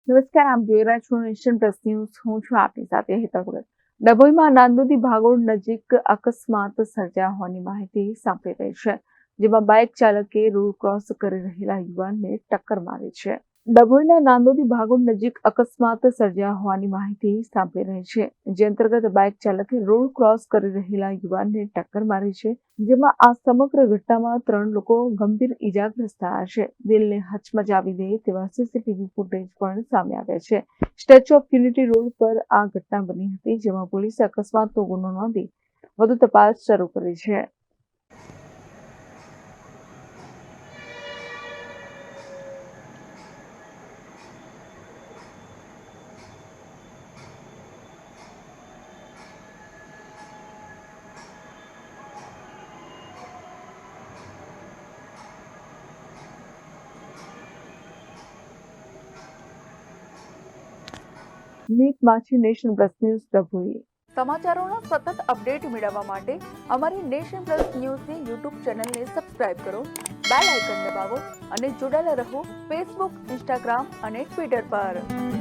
નમસ્કાર, આપ જોઈ રહ્યા છો નેશન પ્લસ ન્યૂઝ. હું છું આપની સાથે હેતલ ભગત. ડભોઈમાં નાંદોદી ભાગોળ નજીક અકસ્માત સર્જાયા હોવાની માહિતી સાંપડી રહી છે, જેમાં બાઇક ચાલકે રોડ ક્રોસ કરી રહેલા યુવાનને ટક્કર મારી છે. ડભોઈના નાંદોદી ભાગોળ નજીક અકસ્માત સર્જાયા હોવાની માહિતી સાંપડી રહી છે, જે અંતર્ગત બાઇક ચાલકે રોડ ક્રોસ કરી રહેલા યુવાનને ટક્કર મારી છે, જેમાં આ સમગ્ર ઘટનામાં 3 લોકો ગંભીર ઈજાગ્રસ્ત થયા છે. દિલને હચમચાવી દે તેવા સીસીટીવી ફૂટેજ પણ સામે આવ્યા છે. સ્ટેચ્યુ ઓફ યુનિટી રોડ પર આ ઘટના બની હતી, જેમાં પોલીસે અકસ્માતનો ગુનો નોંધી વધુ તપાસ શરૂ કરી છે. મીત માછી, નેશન પ્લસ ન્યૂઝ, ડભોઈ. સમાચારોના સતત અપડેટ મેળવવા માટે અમારી નેશન પ્લસ ન્યૂઝની યુટ્યુબ ચેનલને સબસ્ક્રાઇબ કરો, બેલ આઇકન દબાવો અને જોડાયેલા રહો ફેસબુક, ઇન્સ્ટાગ્રામ અને ટ્વિટર પર.